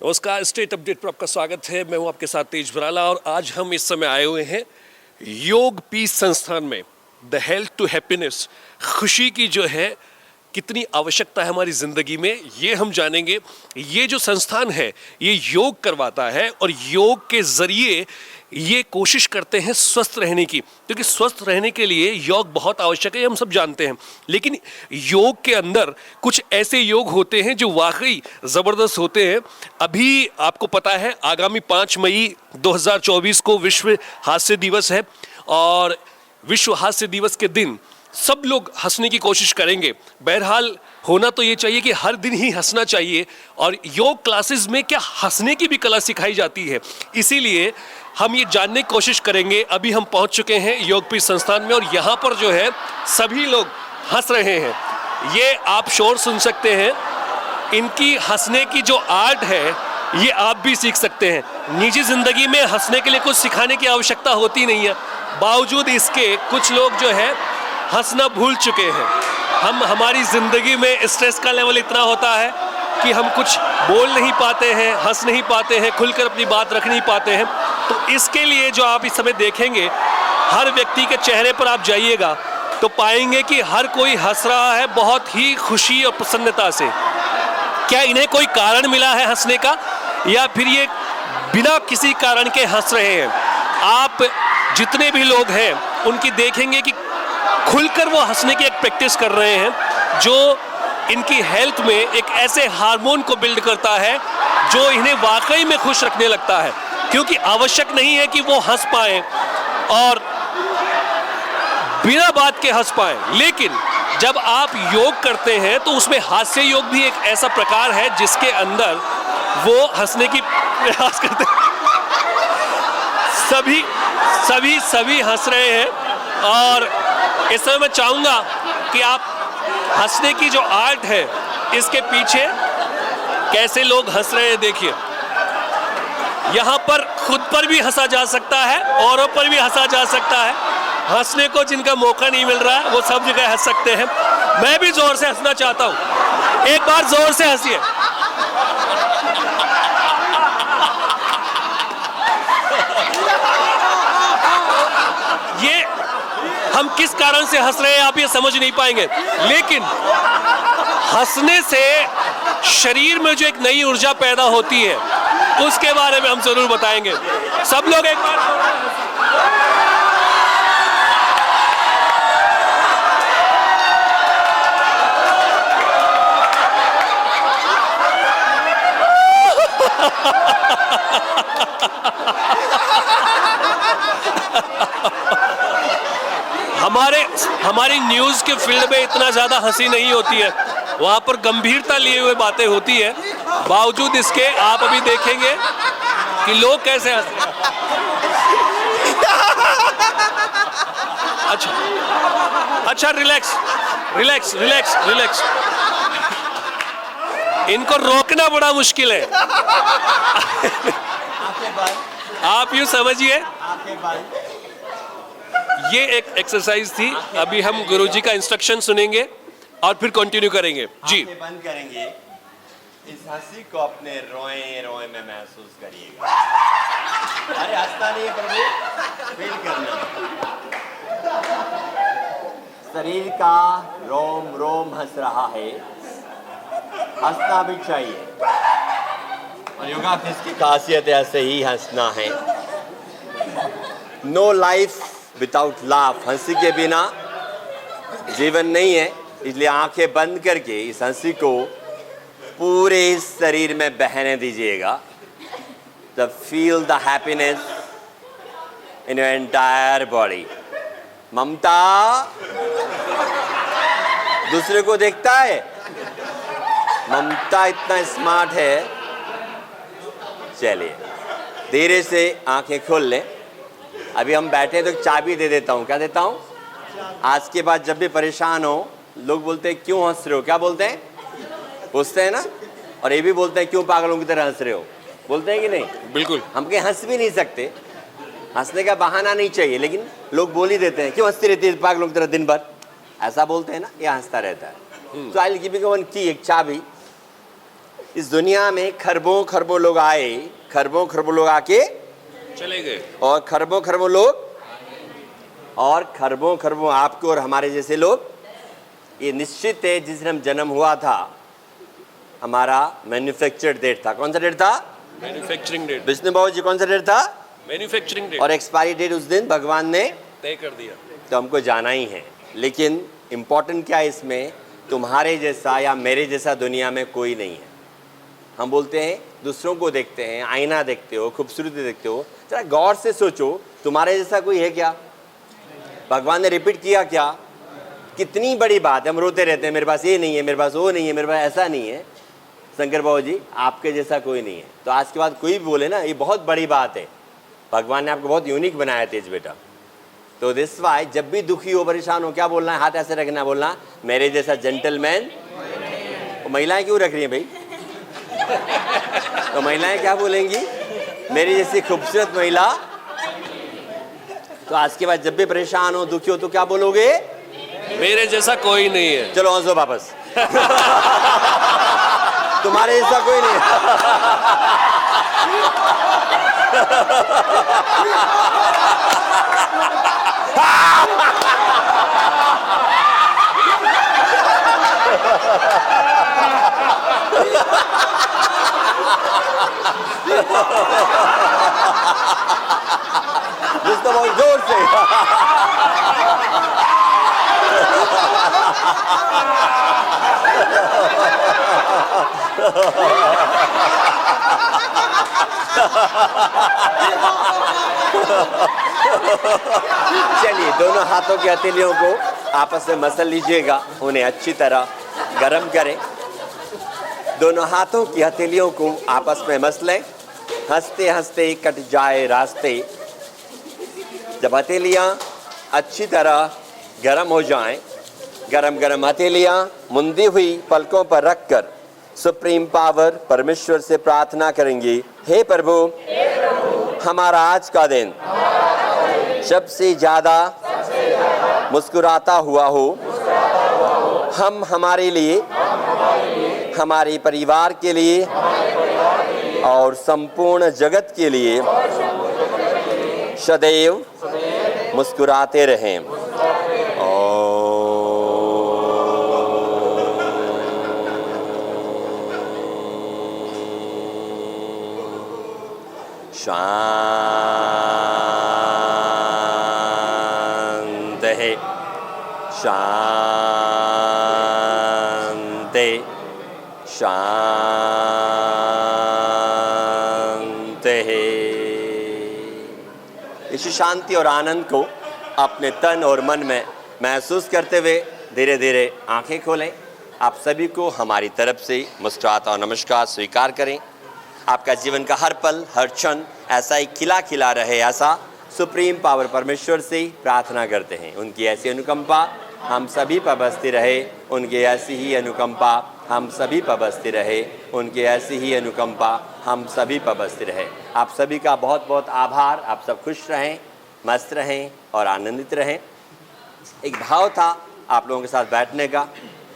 नमस्कार, state update पर आपका स्वागत है। मैं हूं आपके साथ तेज भराला और आज हम इस समय आए हुए हैं योग पीस संस्थान में। द हेल्थ टू हैप्पीनेस, खुशी की जो है कितनी आवश्यकता है हमारी ज़िंदगी में, ये हम जानेंगे। ये जो संस्थान है ये योग करवाता है और योग के ज़रिए ये कोशिश करते हैं स्वस्थ रहने की, क्योंकि स्वस्थ रहने के लिए योग बहुत आवश्यक है, हम सब जानते हैं। लेकिन योग के अंदर कुछ ऐसे योग होते हैं जो वाकई ज़बरदस्त होते हैं। अभी आपको पता है आगामी 5 मई 2024 को विश्व हास्य दिवस है और विश्व हास्य दिवस के दिन सब लोग हंसने की कोशिश करेंगे। बहरहाल होना तो ये चाहिए कि हर दिन ही हंसना चाहिए और योग क्लासेस में क्या हंसने की भी कला सिखाई जाती है, इसीलिए हम ये जानने की कोशिश करेंगे। अभी हम पहुंच चुके हैं योग पीस संस्थान में और यहाँ पर जो है सभी लोग हंस रहे हैं। ये आप शोर सुन सकते हैं, इनकी हंसने की जो आर्ट है ये आप भी सीख सकते हैं। निजी जिंदगी में हंसने के लिए कुछ सिखाने की आवश्यकता होती नहीं है, बावजूद इसके कुछ लोग जो है हंसना भूल चुके हैं। हमारी ज़िंदगी में स्ट्रेस का लेवल इतना होता है कि हम कुछ बोल नहीं पाते हैं, हंस नहीं पाते हैं, खुलकर अपनी बात रख नहीं पाते हैं। तो इसके लिए जो आप इस समय देखेंगे, हर व्यक्ति के चेहरे पर आप जाइएगा तो पाएंगे कि हर कोई हंस रहा है बहुत ही खुशी और प्रसन्नता से। क्या इन्हें कोई कारण मिला है हंसने का, या फिर ये बिना किसी कारण के हंस रहे हैं? आप जितने भी लोग हैं उनकी देखेंगे कि खुलकर वो हंसने की एक प्रैक्टिस कर रहे हैं, जो इनकी हेल्थ में एक ऐसे हार्मोन को बिल्ड करता है जो इन्हें वाकई में खुश रखने लगता है। क्योंकि आवश्यक नहीं है कि वो हंस पाएं और बिना बात के हंस पाएं, लेकिन जब आप योग करते हैं तो उसमें हास्य योग भी एक ऐसा प्रकार है जिसके अंदर वो हंसने की प्रयास करते हैं। सभी हंस रहे हैं और इस समय मैं चाहूंगा कि आप हंसने की जो आर्ट है इसके पीछे कैसे लोग हंस रहे हैं देखिए। यहाँ पर खुद पर भी हंसा जा सकता है, औरों पर भी हंसा जा सकता है। हंसने को जिनका मौका नहीं मिल रहा है वो सब जगह हंस सकते हैं। मैं भी जोर से हंसना चाहता हूँ, एक बार जोर से हंसिए। ये हम किस कारण से हंस रहे हैं आप ये समझ नहीं पाएंगे, लेकिन हंसने से शरीर में जो एक नई ऊर्जा पैदा होती है उसके बारे में हम जरूर बताएंगे। सब लोग एक बार हमारी न्यूज़ के फील्ड में इतना ज़्यादा हंसी नहीं होती है, वहाँ पर गंभीरता लिए हुए बातें होती है। बावजूद इसके आप अभी देखेंगे कि लोग कैसे हंस रहे हैं। अच्छा, रिलैक्स। इनको रोकना बड़ा मुश्किल है। आप यूँ समझिए, ये एक एक्सरसाइज थी। अभी हम गुरुजी का इंस्ट्रक्शन सुनेंगे और फिर कंटिन्यू करेंगे। जी, बंद करेंगे। इस हंसी को अपने रोए में महसूस करिएगा। अरे हंसता नहीं है प्रभु, फील करना। शरीर का रोम रोम हंस रहा है, हंसना भी चाहिए। और योगाभ्यास की खासियत ऐसे ही हंसना है। नो लाइफ विदाउट लाफ, हंसी के बिना जीवन नहीं है। इसलिए आंखें बंद करके इस हंसी को पूरे शरीर में बहने दीजिएगा। The feel the happiness in your entire body. Mamta दूसरे को देखता है, ममता इतना स्मार्ट है। चलिए धीरे से आंखें खोल लें। अभी हम बैठे तो चाबी दे देता हूँ। क्या देता हूँ? आज के बाद जब भी परेशान हो, लोग बोलते हैं क्यों हंस रहे हो, क्या बोलते हैं? पूछते हैं ना। और ये भी बोलते हैं क्यों पागलों की तरह हंस रहे हो, बोलते हैं कि नहीं? बिल्कुल। हम कहीं हंस भी नहीं सकते, हंसने का बहाना नहीं चाहिए, लेकिन लोग बोल ही देते हैं क्यों हंसती रहती है पागलों की तरह दिन भर, ऐसा बोलते हैं ना। ये हंसता रहता है। तो I will give you one की, एक चाबी। इस दुनिया में खरबों खरबों लोग आए, खरबों खरबों लोग आके चले गए। और खरबों खरबों लोग और खरबों खरबों आपके और हमारे जैसे लोग। ये निश्चित है जिस दिन हम जन्म हुआ था हमारा मैन्युफैक्चर्ड डेट था। कौन सा डेट था? Manufacturing date. विष्णु बाबू जी कौन सा डेट था? Manufacturing date. और एक्सपायरी डेट उस दिन भगवान ने तय कर दिया। तो हमको जाना ही है। लेकिन इम्पोर्टेंट क्या है इसमें, तुम्हारे जैसा या मेरे जैसा दुनिया में कोई नहीं है। हम बोलते हैं दूसरों को देखते हैं, आईना देखते हो, खूबसूरती देखते हो, जरा गौर से सोचो तुम्हारे जैसा कोई है क्या? भगवान ने रिपीट किया क्या? कितनी बड़ी बात है। हम रोते रहते हैं मेरे पास ये नहीं है, मेरे पास वो नहीं है, मेरे पास ऐसा नहीं है। शंकर बाबू जी आपके जैसा कोई नहीं है। तो आज के बाद कोई भी बोले ना, ये बहुत बड़ी बात है। भगवान ने आपको बहुत यूनिक बनाया तेज बेटा। तो दिस वाई जब भी दुखी हो, परेशान हो, क्या बोलना है? हाथ ऐसे रखना, बोलना मेरे जैसा जेंटलमैन। तो महिलाएं क्यों रख रही हैं भाई? तो महिलाएं क्या बोलेंगी? मेरी जैसी खूबसूरत महिला। तो आज के बाद जब भी परेशान हो, दुखी हो, तो क्या बोलोगे? मेरे जैसा कोई नहीं है। चलो हंसो वापस। तुम्हारे जैसा कोई नहीं है। जिसको बहुत जोर से चलिए दोनों हाथों की हथेलियों को आपस में मसल लीजिएगा, उन्हें अच्छी तरह गरम करें। दोनों हाथों की हथेलियों को आपस में मसलें। हंसते हंसते कट जाए रास्ते। जब हथेलियां अच्छी तरह गरम हो जाएं, गरम गरम हथेलियां मुंदी हुई पलकों पर रखकर सुप्रीम पावर परमेश्वर से प्रार्थना करेंगे, हे प्रभु, हमारा आज का दिन सबसे ज्यादा मुस्कुराता हुआ हो। हम हमारे लिए, हमारे परिवार के लिए और संपूर्ण जगत के लिए सदैव मुस्कुराते रहें। शांत है, शांत है, शांत है। इस शांति और आनंद को अपने तन और मन में महसूस करते हुए धीरे धीरे आंखें खोलें। आप सभी को हमारी तरफ से मुस्कुराता और नमस्कार स्वीकार करें। आपका जीवन का हर पल, हर क्षण ऐसा ही खिला खिला रहे, ऐसा सुप्रीम पावर परमेश्वर से प्रार्थना करते हैं। उनकी ऐसी अनुकंपा हम सभी पर बसती रहे, उनकी ऐसी ही अनुकंपा हम सभी पर बसती रहे, उनकी ऐसी ही अनुकंपा हम सभी पर बसती रहे। आप सभी का बहुत बहुत आभार। आप सब खुश रहें, मस्त रहें और आनंदित रहें। एक भाव था आप लोगों के साथ बैठने का।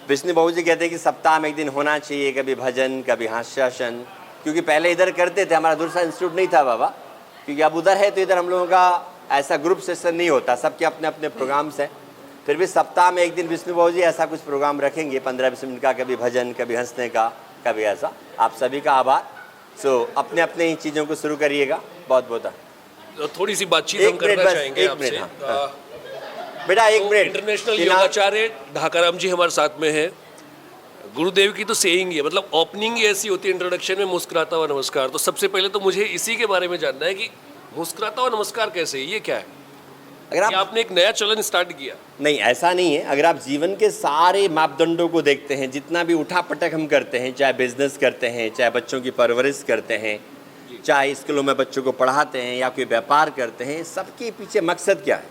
विष्णु बाबू जी कहते हैं कि सप्ताह में एक दिन होना चाहिए, कभी भजन, कभी हास्यासन, क्योंकि पहले इधर करते थे, हमारा दूसरा इंस्टीट्यूट नहीं था बाबा, क्योंकि अब उधर है तो इधर हम लोगों का ऐसा ग्रुप सेशन नहीं होता, सबके अपने अपने प्रोग्राम्स हैं। फिर भी सप्ताह में एक दिन विष्णु बाबू जी ऐसा कुछ प्रोग्राम रखेंगे, 15-20 मिनट का, कभी भजन, कभी हंसने का, कभी ऐसा। आप सभी का आभार। अपने अपने ही चीज़ों को शुरू करिएगा। बहुत बहुत तो थोड़ी सी बातचीत हम करना चाहेंगे आपसे। बेटा एक मिनट। इंटरनेशनल योगाचार्य ढाकाराम जी हमारे साथ में हैं। गुरुदेव की तो सेइंग है, मतलब ओपनिंग ही ऐसी होती है इंट्रोडक्शन में, मुस्कुराता हुआ नमस्कार। तो सबसे पहले तो मुझे इसी के बारे में जानना है कि मुस्कुराता हुआ नमस्कार कैसे है, ये क्या है? अगर आपने एक नया चलन स्टार्ट किया? नहीं, ऐसा नहीं है। अगर आप जीवन के सारे मापदंडों को देखते हैं, जितना भी उठा पटक हम करते हैं, चाहे बिजनेस करते हैं, चाहे बच्चों की परवरिश करते हैं, चाहे स्कूलों में बच्चों को पढ़ाते हैं या कोई व्यापार करते हैं, सबके पीछे मकसद क्या है?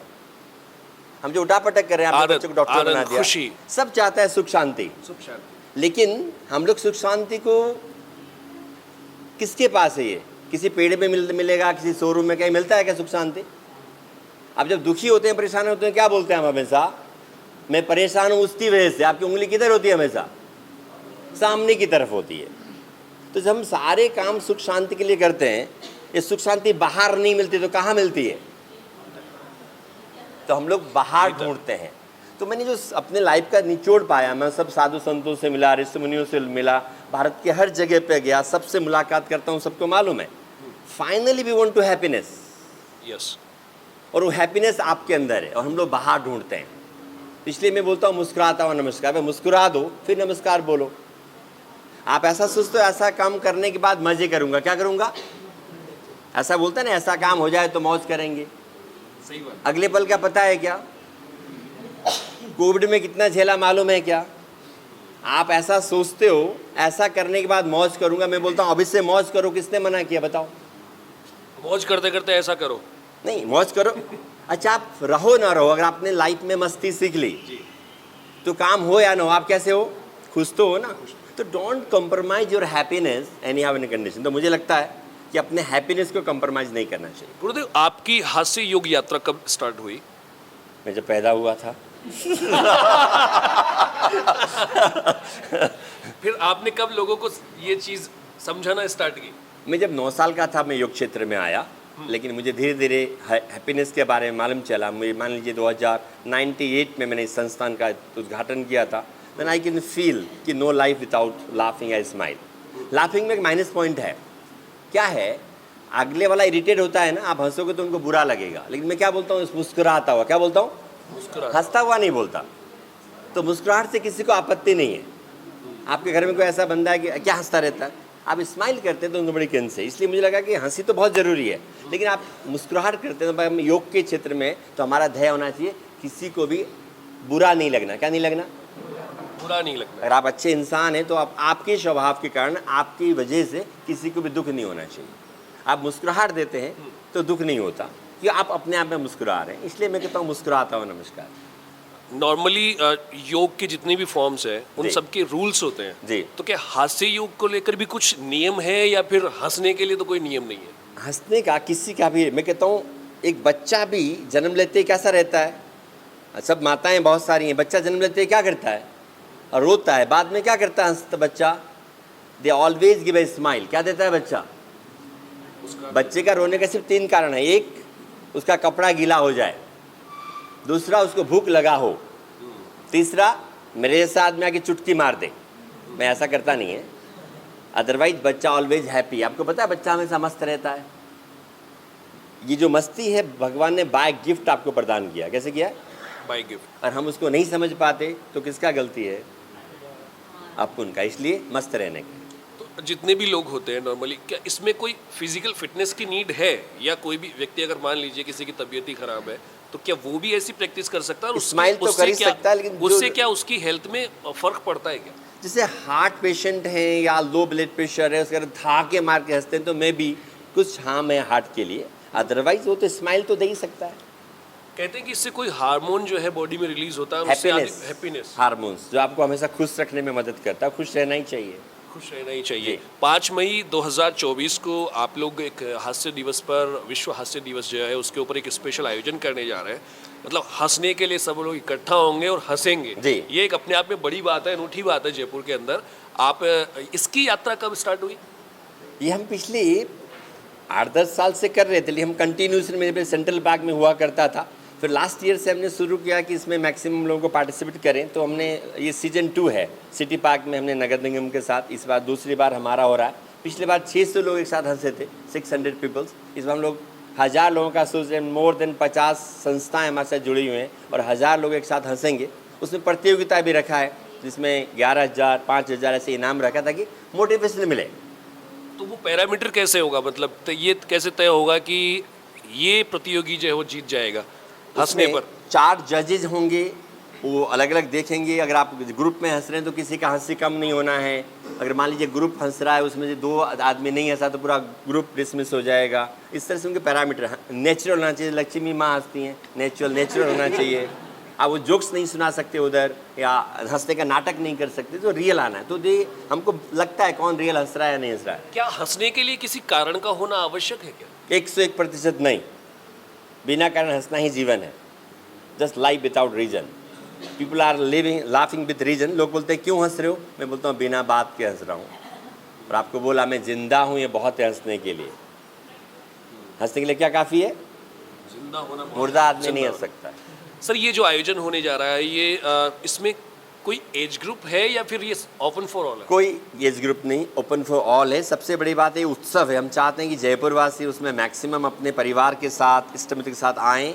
हम जो उठा पटक कर रहे हैं, आपने बच्चों को डॉक्टर बना दिया, खुशी, सब चाहता है सुख शांति। लेकिन हम लोग सुख शांति को किसके पास है? ये किसी पेड़ में मिलेगा, किसी शोरूम में कहीं मिलता है क्या सुख शांति? अब जब दुखी होते हैं, परेशान होते हैं, क्या बोलते हैं हम हमेशा? मैं परेशान हूँ उसकी वजह से। आपकी उंगली किधर होती है? हमेशा सामने की तरफ होती है। तो जब हम सारे काम सुख शांति के लिए करते हैं, ये सुख शांति बाहर नहीं मिलती तो कहाँ मिलती है? तो हम लोग बाहर ढूंढते हैं। तो मैंने जो अपने लाइफ का निचोड़ पाया, मैं सब साधु संतों से मिला, ऋषि मुनियों से मिला, भारत के हर जगह पे गया, सबसे मुलाकात करता हूँ, सबको मालूम है finally we want to happiness. Yes. और वो हैप्पीनेस आपके अंदर है और हम लोग बाहर ढूंढते हैं। इसलिए मैं बोलता हूँ मुस्कुराता हुआ नमस्कार। भाई मुस्कुरा दो फिर नमस्कार बोलो। आप ऐसा सोचते हो ऐसा काम करने के बाद मजे करूंगा, क्या करूंगा? ऐसा बोलते हैं ना, ऐसा काम हो जाए तो मौज करेंगे। सही बात। अगले पल का पता है क्या? कोविड में कितना झेला मालूम है क्या? आप ऐसा सोचते हो ऐसा करने के बाद मौज करूंगा। मैं बोलता हूँ अभी से मौज करो। किसने मना किया बताओ? मौज करते करते ऐसा करो। नहीं, मौज करो। अच्छा, आप रहो ना रहो, अगर आपने लाइफ में मस्ती सीख ली तो काम हो या ना हो, आप कैसे हो? खुश तो हो ना। तो don't compromise your happiness any how any condition. तो मुझे लगता है कि अपने हैप्पीनेस को कॉम्प्रोमाइज नहीं करना चाहिए। गुरुदेव, आपकी हास्य योग यात्रा कब स्टार्ट हुई? मैं जब पैदा हुआ था। फिर आपने कब लोगों को ये चीज समझाना स्टार्ट की? मैं जब 9 साल का था मैं योग क्षेत्र में आया, लेकिन मुझे धीरे धीरे हैप्पीनेस के बारे में मालूम चला। मुझे मान लीजिए 2098 में मैंने इस संस्थान का उद्घाटन किया था। देन आई कैन फील कि no life without laughing and smile. Laughing में एक माइनस पॉइंट है। क्या है? अगले वाला इरिटेट होता है ना, आप हंसोगे तो उनको बुरा लगेगा, लेकिन मैं क्या बोलता हूँ? मुस्कुराता हुआ। क्या बोलता हूँ? हंसता हुआ नहीं बोलता। तो मुस्कुराहट से किसी को आपत्ति नहीं है। आपके घर में कोई ऐसा बंदा है कि क्या हंसता रहता है, आप स्माइल करते हैं तो उनको बड़ी कैन से। इसलिए मुझे लगा कि हंसी तो बहुत ज़रूरी है, लेकिन आप मुस्कुराहट करते हैं। तो हम योग के क्षेत्र में तो हमारा ध्येय होना चाहिए किसी को भी बुरा नहीं लगना। क्या नहीं लगना? बुरा नहीं लगना। अगर आप अच्छे इंसान हैं तो आप आपके स्वभाव के कारण, आपकी वजह से किसी को भी दुख नहीं होना चाहिए। आप मुस्कुराहट देते हैं तो दुख नहीं होता, कि आप अपने आप में मुस्कुरा रहे हैं। इसलिए मैं कहता हूँ मुस्कुराता हुआ नमस्कार। नॉर्मली योग के जितने भी फॉर्म्स हैं उन जी। सबके रूल्स होते हैं जी। तो क्या हास्य योग को लेकर भी कुछ नियम है या फिर हंसने के लिए तो कोई नियम नहीं है? हंसने का किसी का भी, मैं कहता हूँ एक बच्चा भी जन्म लेते ही कैसा रहता है? सब माताएं बहुत सारी हैं, बच्चा जन्म लेते ही क्या करता है? और रोता है। बाद में क्या करता है हंसता बच्चा? They always give a smile. क्या देता है बच्चा? बच्चे का रोने का सिर्फ 3 कारण है। एक, उसका कपड़ा गीला हो जाए। दूसरा, उसको भूख लगा हो। तीसरा, मेरे साथ में आके चुटकी मार दे। मैं ऐसा करता नहीं है, अदरवाइज बच्चा ऑलवेज हैप्पी। आपको पता है बच्चा हमेशा मस्त रहता है। ये जो मस्ती है भगवान ने बाय गिफ्ट आपको प्रदान किया। कैसे किया? By gift. और हम उसको नहीं समझ पाते तो किसका गलती है? आपको उनका। इसलिए मस्त रहने का। तो जितने भी लोग होते हैं नॉर्मली, क्या इसमें कोई फिजिकल फिटनेस की नीड है? या कोई भी व्यक्ति अगर मान लीजिए किसी की तबीयत ही खराब है तो क्या वो भी ऐसी प्रैक्टिस कर सकता है? और स्माइल तो कर ही सकता है, लेकिन उससे क्या उसकी हेल्थ में फर्क पड़ता है क्या? जैसे हार्ट पेशेंट हैं या लो ब्लड प्रेशर है, उसके अगर धाके मार के हंसते हैं तो मे भी कुछ हार्म है हार्ट के लिए। अदरवाइज वो तो स्माइल तो दे ही सकता है। कहते हैं कि इससे कोई हार्मोन जो है बॉडी में रिलीज होता है, हैप्पीनेस हार्मोन्स, जो आपको हमेशा खुश रखने में मदद करता है। खुश रहना ही चाहिए। खुश रहना ही चाहिए। 5 मई 2024 को आप लोग एक हास्य दिवस पर, विश्व हास्य दिवस जो है उसके ऊपर एक स्पेशल आयोजन करने जा रहे हैं। मतलब हंसने के लिए सब लोग इकट्ठा होंगे और हंसेंगे। जी। ये एक अपने आप में बड़ी बात है, अनूठी बात है जयपुर के अंदर। आप इसकी यात्रा कब स्टार्ट हुई? ये हम पिछले 8-10 साल से कर रहे थे, लेकिन हम कंटिन्यूसली, मेरे सेंट्रल पार्क में हुआ करता था। फिर लास्ट ईयर से हमने शुरू किया कि इसमें मैक्सिमम लोगों को पार्टिसिपेट करें। तो हमने ये सीजन 2 है, सिटी पार्क में हमने नगर निगम के साथ। इस बार दूसरी बार हमारा हो रहा है। पिछले बार 600 लोग एक साथ हंसे थे, 600 पीपल्स। इस बार हम लोग 1000 लोगों का सोच रहे हैं। मोर देन 50 संस्थाएं हमारे साथ जुड़ी हुई हैं और 1000 लोग एक साथ हंसेंगे। उसमें प्रतियोगिता भी रखा है जिसमें 11,000, 5,000 ऐसे इनाम रखा ताकि मोटिवेशन मिले। तो वो पैरामीटर कैसे होगा? मतलब ये कैसे तय होगा कि ये प्रतियोगी जो है वो जीत जाएगा हंसने पर? 4 जजेज होंगे, वो अलग अलग देखेंगे। अगर आप ग्रुप में हंस रहे हैं तो किसी का हंसी कम नहीं होना है। अगर मान लीजिए ग्रुप हंस रहा है, उसमें से 2 आदमी नहीं हंसा तो पूरा ग्रुप डिसमिस हो जाएगा। इस तरह से उनके पैरामीटर नेचुरल होना चाहिए। लक्ष्मी माँ हंसती हैं, नेचुरल होना चाहिए। आप वो जोक्स नहीं सुना सकते उधर, या हंसने का नाटक नहीं कर सकते, तो रियल आना है। तो ये हमको लगता है कौन रियल हंस रहा है या नहीं हंस रहा है। क्या हंसने के लिए किसी कारण का होना आवश्यक है क्या? 101% नहीं। बिना कारण हंसना ही जीवन है। Just life without reason. People are living laughing with reason. लोग बोलते हैं क्यों हंस रहे हो? मैं बोलता हूँ बिना बात के हंस रहा हूँ। और आपको बोला मैं जिंदा हूँ, ये बहुत है हंसने के लिए। हंसने के लिए क्या काफ़ी है? जिंदा होना बहुत- मुर्दा आदमी नहीं जिंदा हंस सकता। सर ये जो आयोजन होने जा रहा है ये इसमें कोई एज ग्रुप है या फिर ये ओपन फॉर ऑल है? कोई एज ग्रुप नहीं, ओपन फॉर ऑल है। सबसे बड़ी बात ये उत्सव है। हम चाहते हैं कि जयपुर वासी उसमें मैक्सिमम अपने परिवार के साथ, इष्ट मित्र के साथ आएँ,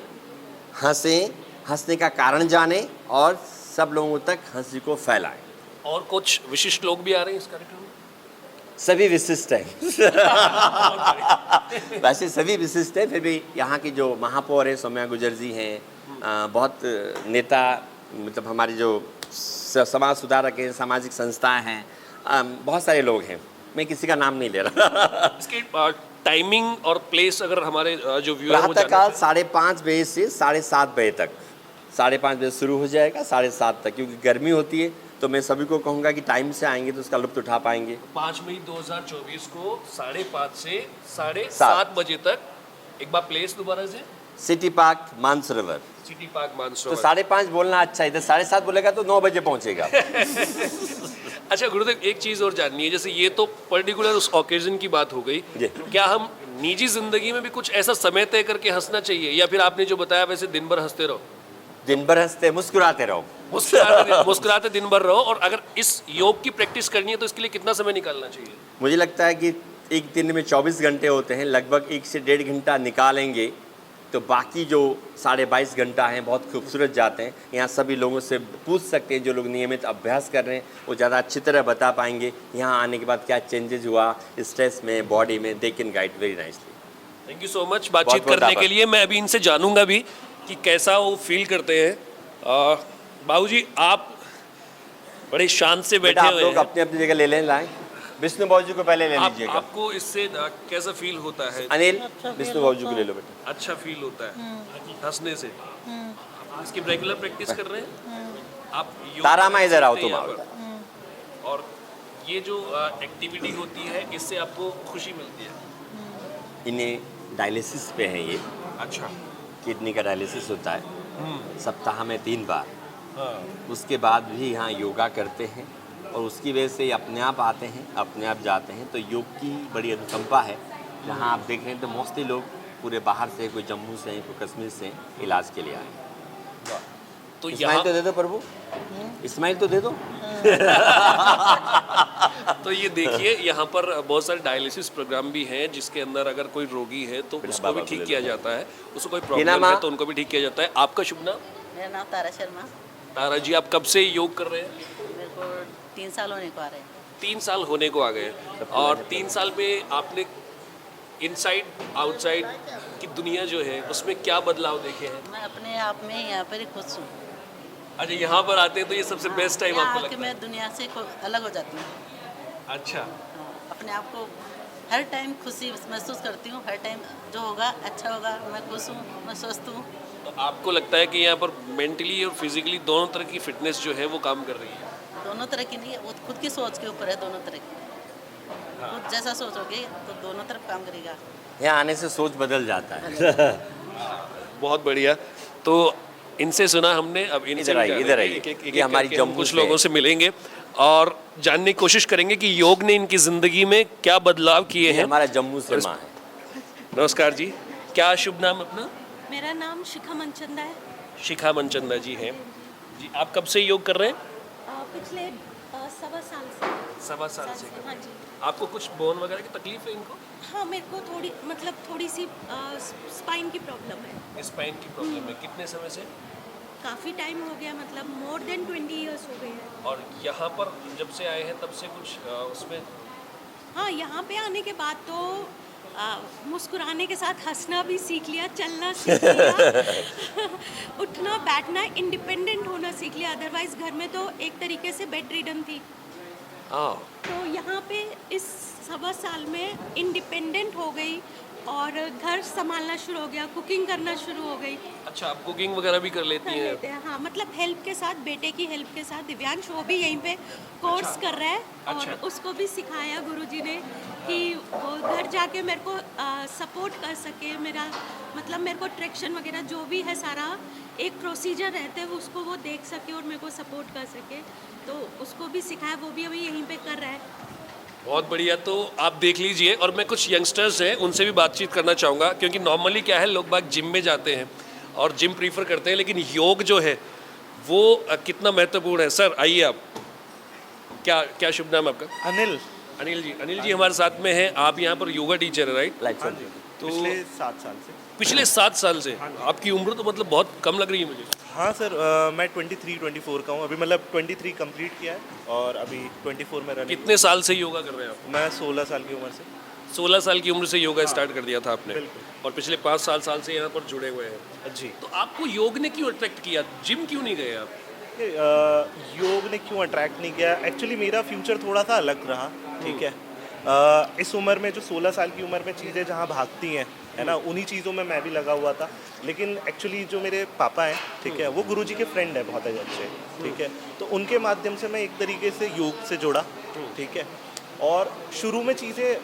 हंसें, हंसने का कारण जानें और सब लोगों तक हंसी को फैलाएं। और कुछ विशिष्ट लोग भी आ रहे हैं इस कार्यक्रम में? सभी विशिष्ट हैं। वैसे सभी विशिष्ट हैं, फिर भी यहाँ की जो महापौर है सौम्या गुर्जर जी हैं, बहुत नेता, मतलब हमारी जो समाज सुधारक हैं, सामाजिक संस्थाएं हैं, बहुत सारे लोग हैं। मैं किसी का नाम नहीं ले रहा। इसकी टाइमिंग और प्लेस अगर हमारे जो व्यूअर वो प्रातःकाल जानना 5:30 बजे से 7:30 बजे तक, 5:30 बजे शुरू हो जाएगा, 7:30 तक, क्योंकि गर्मी होती है तो मैं सभी को कहूँगा कि टाइम से आएंगे तो उसका लुत्फ उठा पाएंगे। 5 मई 2024 को 5:30 से 7:30 बजे तक। एक बार प्लेस दोबारा से? City park Mansarovar. City park तो मानसरोवर। 5:30 बोलना अच्छा है, इधर 7:30 बोलेगा तो 9 बजे पहुँचेगा। अच्छा गुरुदेव, एक चीज और जाननी है, जैसे ये तो पर्टिकुलर उस ओकेजन की बात हो गई, जी। क्या हम निजी जिंदगी में भी कुछ ऐसा समय तय करके हंसना चाहिए या फिर आपने जो बताया वैसे दिन भर हंसते रहो? दिन भर हंसते मुस्कुराते रहो। मुस्कुराते दिन भर रहो। और अगर इस योग की प्रैक्टिस करनी है तो इसके लिए कितना समय निकालना चाहिए? मुझे लगता है कि एक दिन में 24 घंटे होते हैं, लगभग 1 से 1.5 घंटा निकालेंगे तो बाकी जो 22.5 घंटा हैं बहुत खूबसूरत जाते हैं। यहाँ सभी लोगों से पूछ सकते हैं, जो लोग नियमित अभ्यास कर रहे हैं वो ज़्यादा अच्छी तरह बता पाएंगे यहाँ आने के बाद क्या चेंजेस हुआ स्ट्रेस में, बॉडी में। They can guide very nicely. Thank you so much बातचीत बहुत-बहुत करने के आभार। लिए। मैं अभी इनसे जानूंगा भी कि कैसा वो फील करते हैं। बाबूजी, आप बड़े शांत से बैठे बेटा आप हुए लोग हैं। अपनी अपनी जगह ले लें, लाएं। विष्णु बाबू जी को पहले ले लीजिएगा। आपको इससे कैसा फील होता है? अनिल, विष्णु बाबू जी को ले लो बेटा। अच्छा फील होता है हंसने से? इसकी रेगुलर प्रैक्टिस कर रहे हैं आप? योग तारा माँ इधर आओ सीखते तुम हैं आओ। यहाँ पर? और ये जो एक्टिविटी होती है इससे आपको खुशी मिलती है? इन्हें डायलिसिस पे हैं ये, अच्छा। किडनी का डायलिसिस होता है सप्ताह में 3 बार। हाँ। उसके बाद भी यहाँ योगा करते हैं और उसकी वजह से ये अपने आप आते हैं, अपने आप जाते हैं। तो योग की बड़ी अनुकंपा है। जहाँ आप देख रहे हैं तो मोस्टली लोग पूरे बाहर से, कोई जम्मू से, कोई कश्मीर से इलाज के लिए आए हैं। तो इस्माइल यहाँ तो दे दो प्रभु, इस्माइल तो दे दो। तो ये देखिए यहाँ पर बहुत सारे डायलिसिस प्रोग्राम भी हैं जिसके अंदर अगर कोई रोगी है तो बिना उसको भी बाबा ठीक बोले किया लो। जाता है, उसको कोई नाम प्रॉब्लम है आप? तो उनको भी ठीक किया जाता है। आपका शुभ नाम? मेरा नाम तारा शर्मा। तारा जी, आप कब से योग कर रहे हैं? मेरे को 3 साल होने को आ रहे हैं। 3 साल होने को आ गए और 3 साल में आपने इनसाइड आउटसाइड की दुनिया जो है उसमें क्या बदलाव देखे हैं? मैं अपने आप में यहाँ पर ही खुश हूँ। अच्छा, यहाँ पर आते हैं तो ये सबसे बेस्ट टाइम यहाँ आपको आके लगता मैं दुनिया से अलग हो जाती हूँ। है? अच्छा। हाँ, अपने आप को हर टाइम खुशी महसूस करती हूँ। हर टाइम जो होगा अच्छा होगा, मैं खुश हूँ, मैं स्वस्थ हूँ। तो आपको लगता है कि यहाँ पर मेंटली और फिजिकली दोनों तरह की फिटनेस जो है वो काम कर रही है? दोनों तरह की नहीं है, वो खुद की सोच के ऊपर है। दोनों तरह की खुद जैसा सोचोगे तो दोनों तरफ काम करेगा। यहाँ आने से सोच बदल जाता है। बहुत बढ़िया। तो इनसे सुना हमने, अब इनसे इधर भी आइए, जानेंगे। इधर आइए। एक-एक ये हमारी करके हम जम्मू कुछ से लोगों है। से मिलेंगे और जानने की कोशिश करेंगे कि योग ने इनकी जिंदगी में क्या बदलाव किए ये हैं। हमारा जम्मू से माँ है। नमस्कार जी, क्या शुभ नाम अपना? मेरा नाम शिखा मनचंदा है। शिखा मनचंदा जी हैं जी। आप कब से योग कर रहे हैं? पिछले 1.25 साल से। 1.25 साल से कर रहे हाँ हैं। जी। आपको कुछ बोन वगैरह की तकलीफ है इनको? हाँ, मेरे को थोड़ी सी स्पाइन की प्रॉब्लम है। स्पाइन की प्रॉब्लम है। कितने समय से? काफ़ी टाइम हो गया, मतलब मोर देन 20 ईयर्स हो गए हैं। और यहाँ पर जब से आए हैं तब से कुछ उसमें? हाँ, यहाँ पे आने के बाद तो मुस्कुराने के साथ हंसना भी सीख लिया, चलना सीख लिया, उठना बैठना, इंडिपेंडेंट होना सीख लिया। अदरवाइज घर में तो एक तरीके से बेड रिडन थी। हाँ। तो यहाँ पे इस 1.25 साल में इंडिपेंडेंट हो गई और घर संभालना शुरू हो गया, कुकिंग करना शुरू हो गई। अच्छा, आप कुकिंग वगैरह भी कर लेती कर हैं? लेते हैं, हाँ, मतलब हेल्प के साथ, बेटे की हेल्प के साथ। दिव्यांश वो भी यहीं पे कोर्स कर रहा है और अच्छा। उसको भी सिखाया गुरुजी ने कि वो घर जाके मेरे को सपोर्ट कर सके। मेरा मतलब मेरे को ट्रैक्शन वगैरह जो भी है सारा एक प्रोसीजर रहते हैं, उसको वो देख सके और मेरे को सपोर्ट कर सके। तो उसको भी सिखाया, वो भी अभी यहीं पे कर रहा है। बहुत बढ़िया। तो आप देख लीजिए, और मैं कुछ यंगस्टर्स हैं उनसे भी बातचीत करना चाहूँगा, क्योंकि नॉर्मली क्या है, लोग बाग जिम में जाते हैं और जिम प्रीफर करते हैं, लेकिन योग जो है वो कितना महत्वपूर्ण है। सर आइए आप, क्या क्या शुभ नाम है आपका? अनिल। अनिल जी हमारे साथ में हैं। आप यहाँ पर योगा टीचर है, राइट? लाइट हाँ चल जी, तो पिछले 7 साल से। पिछले 7 साल से? आपकी उम्र तो मतलब बहुत कम लग रही है मुझे। हाँ सर, मैं 23-24 का हूँ अभी, मतलब 23 कंप्लीट किया है और अभी 24 में रनिंग। कितने साल से योगा कर रहे हैं आप? मैं 16 साल की उम्र से। 16 साल की उम्र से योगा स्टार्ट कर दिया था आपने, बिल्कुल। और पिछले 5 साल से यहाँ पर जुड़े हुए हैं। जी। तो आपको योग ने क्यों अट्रैक्ट किया? जिम क्यों नहीं गए आप? ये, योग ने क्यों अट्रैक्ट नहीं किया, एक्चुअली मेरा फ्यूचर थोड़ा सा अलग रहा, ठीक है। इस उम्र में जो 16 साल की उम्र में चीज़ें जहाँ भागती हैं, है ना, उन्हीं चीज़ों में मैं भी लगा हुआ था। लेकिन एक्चुअली जो मेरे पापा हैं, ठीक है, वो गुरुजी के फ्रेंड है बहुत अच्छे, ठीक है। तो उनके माध्यम से मैं एक तरीके से योग से जुड़ा, ठीक है। और शुरू में चीज़ें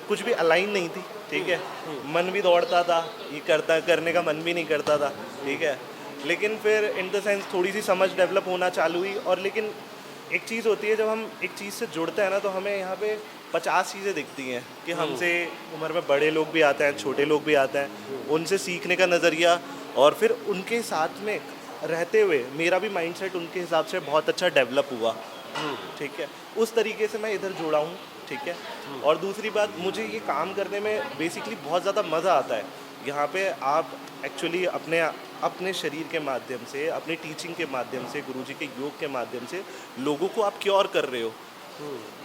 कुछ भी अलाइन नहीं थी, ठीक है। मन भी दौड़ता था, ये करने का मन भी नहीं करता था, ठीक है। लेकिन फिर इन द सेंस थोड़ी सी समझ डेवलप होना चालू हुई। और लेकिन एक चीज़ होती है, जब हम एक चीज़ से जुड़ते हैं ना, तो हमें यहाँ पे 50 चीज़ें दिखती हैं कि हमसे उम्र में बड़े लोग भी आते हैं, छोटे लोग भी आते हैं, उनसे सीखने का नज़रिया, और फिर उनके साथ में रहते हुए मेरा भी माइंडसेट उनके हिसाब से बहुत अच्छा डेवलप हुआ, ठीक है। उस तरीके से मैं इधर जुड़ा हूँ, ठीक है। और दूसरी बात, मुझे ये काम करने में बेसिकली बहुत ज़्यादा मज़ा आता है। यहाँ पे आप एक्चुअली अपने शरीर के माध्यम से, अपनी टीचिंग के माध्यम से, गुरुजी के योग के माध्यम से लोगों को आप क्योर कर रहे हो,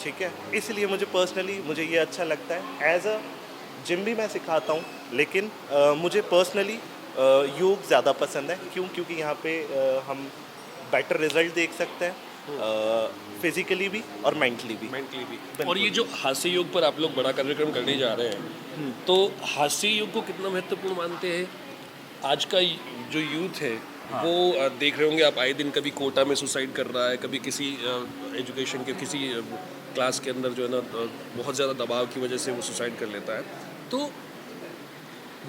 ठीक है। इसलिए मुझे ये अच्छा लगता है। एज अ जिम भी मैं सिखाता हूँ, लेकिन मुझे पर्सनली योग ज़्यादा पसंद है। क्योंकि यहाँ पे हम बेटर रिजल्ट देख सकते हैं, फिजिकली भी और मेंटली भी। और ये जो हास्य योग पर आप लोग बड़ा कार्यक्रम करने जा रहे हैं, तो हास्य योग को कितना महत्वपूर्ण मानते हैं? आज का जो यूथ है वो देख रहे होंगे आप, आए दिन कभी कोटा में सुसाइड कर रहा है, कभी किसी एजुकेशन के किसी क्लास के अंदर जो है ना बहुत ज़्यादा दबाव की वजह से वो सुसाइड कर लेता है। तो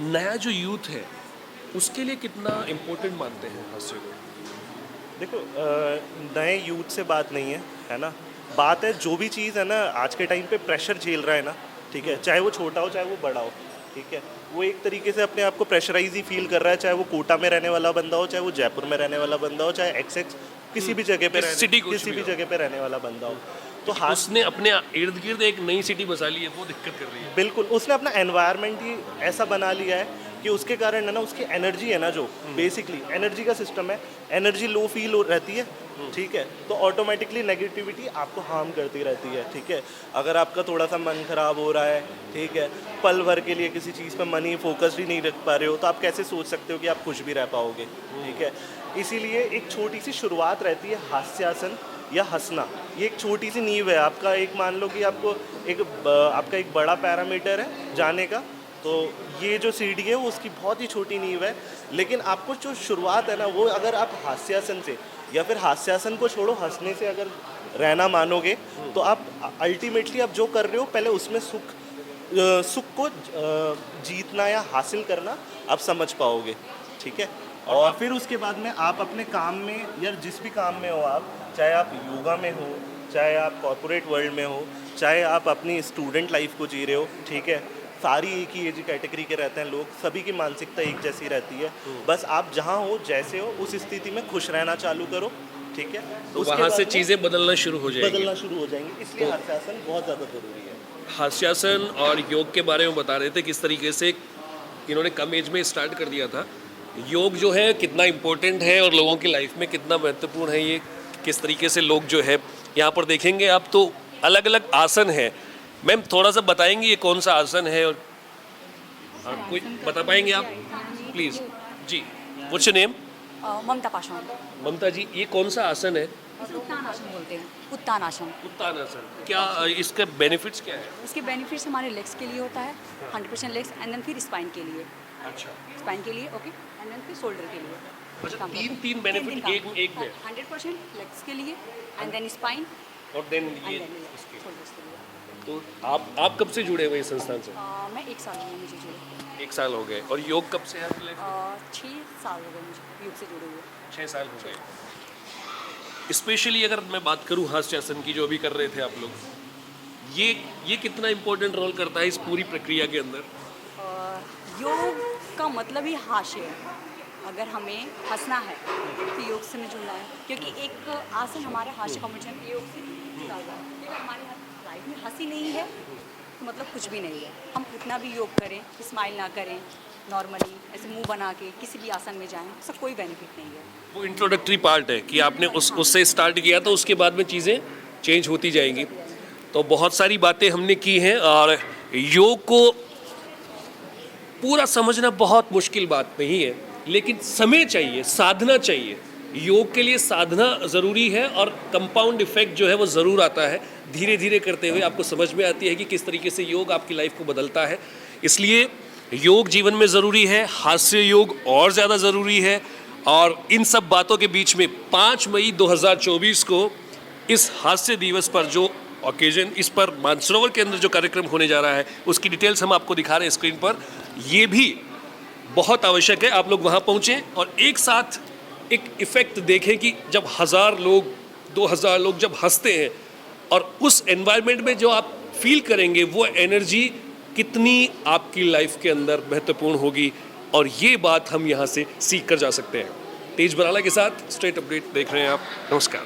नया जो यूथ है उसके लिए कितना इम्पोर्टेंट मानते हैं हास्य को? देखो, नए यूथ से बात नहीं है ना, बात है जो भी चीज़ है ना आज के टाइम पे प्रेशर झेल रहा है ना, ठीक है, चाहे वो छोटा हो चाहे वो बड़ा हो, ठीक है, वो एक तरीके से अपने आप को प्रेशराइज ही फील कर रहा है, चाहे वो कोटा में रहने वाला बंदा हो, चाहे वो जयपुर में रहने वाला बंदा हो, चाहे एक्स किसी भी जगह पे किसी भी जगह पे रहने वाला बंदा हो। तो उसने अपने इर्द गिर्द एक नई सिटी बसा ली है, वो दिक्कत कर रही है। बिल्कुल, उसने अपना एनवायरनमेंट ही ऐसा बना लिया है कि उसके कारण है ना, उसकी एनर्जी है ना, जो बेसिकली एनर्जी का सिस्टम है, एनर्जी लो फील रहती है, ठीक है। तो ऑटोमेटिकली नेगेटिविटी आपको हार्म करती रहती है, ठीक है। अगर आपका थोड़ा सा मन खराब हो रहा है, ठीक है, पल भर के लिए किसी चीज़ पर मन ही फोकस्ड ही नहीं रख पा रहे हो, तो आप कैसे सोच सकते हो कि आप खुश भी रह पाओगे, ठीक है। इसीलिए एक छोटी सी शुरुआत रहती है हास्यासन या हंसना। ये एक छोटी सी नींव है आपका। एक मान लो कि आपका एक बड़ा पैरामीटर है जाने का, तो ये जो सीढ़ी है वो उसकी बहुत ही छोटी नींव है। लेकिन आपको जो शुरुआत है ना, वो अगर आप हास्यासन से, या फिर हास्यासन को छोड़ो हंसने से अगर रहना मानोगे, तो आप अल्टीमेटली आप जो कर रहे हो पहले उसमें सुख को जीतना या हासिल करना आप समझ पाओगे, ठीक है। और फिर उसके बाद में आप अपने काम में या जिस भी काम में हो आप, चाहे आप योगा में हो, चाहे आप कॉर्पोरेट वर्ल्ड में हो, चाहे आप अपनी स्टूडेंट लाइफ को जी रहे हो, ठीक है, सारी एक ही एज कैटेगरी के रहते हैं लोग, सभी की मानसिकता एक जैसी रहती है। बस आप जहाँ हो जैसे हो उस स्थिति में खुश रहना चालू करो, ठीक है। तो वहाँ से चीज़ें बदलना शुरू हो जाएंगी। इसलिए हास्यासन बहुत ज़्यादा ज़रूरी है। हास्यासन और योग के बारे में बता रहे थे किस तरीके से इन्होंने कम एज में स्टार्ट कर दिया था। योग जो है कितना इम्पोर्टेंट है और लोगों की लाइफ में कितना महत्वपूर्ण है, ये किस तरीके से लोग जो है यहाँ पर देखेंगे आप, तो अलग अलग आसन है। मैम थोड़ा सा बताएंगे ये कौन सा आसन है, और कोई बता पाएंगे आप प्लीज़? जी, what's your name? Mamta Paswan. Mamta ji, ये कौन सा आसन है? उत्तान आसन बोलते हैं, उत्तान आसन। उत्तान आसन, क्या इसके बेनिफिट्स क्या है? इसके बेनिफिट्स हमारे लेग्स के लिए होता है, 100% लेग्स, एंड देन फिर स्पाइन के लिए। अच्छा, स्पाइन के लिए, ओके, एंड देन फिर शोल्डर के लिए। अच्छा, तीन बेनिफिट एक में। 100% लेग्स के लिए, एंड देन स्पाइन, और देन एंड ये देन इसके। शोल्डर्स के लिए। तो आप कब से जुड़े हुए इस संस्थान से? मैं 1 साल हो गया मुझे जुड़े। 1 साल हो गए। और योग कब से है आपकी लाइफ में? 6 साल हो गए मुझे योग से जुड़े हुए। 6 साल हो गए। स्पेशली अगर मैं बात करूं हास्यासन की जो अभी कर रहे थे आप लोग, ये कितना इम्पोर्टेंट रोल करता है इस पूरी प्रक्रिया के अंदर? योग का मतलब ही हास्य है। अगर हमें हंसना है तो योग से हमें जुड़ना है, क्योंकि एक आसन हमारे हास्य कॉम्पिटिशन योग से जुड़ा हुआ है। अगर हमारे लाइफ में हंसी नहीं है तो मतलब कुछ भी नहीं है। हम कितना भी योग करें, स्माइल ना करें, नॉर्मली ऐसे मुंह बना के किसी भी आसन में जाएं, उसका कोई बेनिफिट नहीं है। वो इंट्रोडक्टरी पार्ट है कि आपने उससे स्टार्ट किया तो उसके बाद में चीज़ें चेंज होती जाएंगी। तो बहुत सारी बातें हमने की हैं और योग को पूरा समझना बहुत मुश्किल बात नहीं है, लेकिन समय चाहिए, साधना चाहिए। योग के लिए साधना ज़रूरी है और कंपाउंड इफेक्ट जो है वो ज़रूर आता है। धीरे धीरे करते हुए आपको समझ में आती है कि किस तरीके से योग आपकी लाइफ को बदलता है। इसलिए योग जीवन में ज़रूरी है, हास्य योग और ज़्यादा ज़रूरी है। और इन सब बातों के बीच में 5 मई 2024 को इस हास्य दिवस पर जो ओकेजन, इस पर मानसरोवर के अंदर जो कार्यक्रम होने जा रहा है उसकी डिटेल्स हम आपको दिखा रहे हैं स्क्रीन पर। ये भी बहुत आवश्यक है आप लोग वहाँ पहुँचें और एक साथ एक इफ़ेक्ट देखें कि जब 1000 लोग 2000 लोग जब हंसते हैं और उस एनवायरनमेंट में जो आप फील करेंगे वो एनर्जी कितनी आपकी लाइफ के अंदर महत्वपूर्ण होगी। और ये बात हम यहाँ से सीख कर जा सकते हैं। तेज बराला के साथ स्ट्रेट अपडेट देख रहे हैं आप। नमस्कार।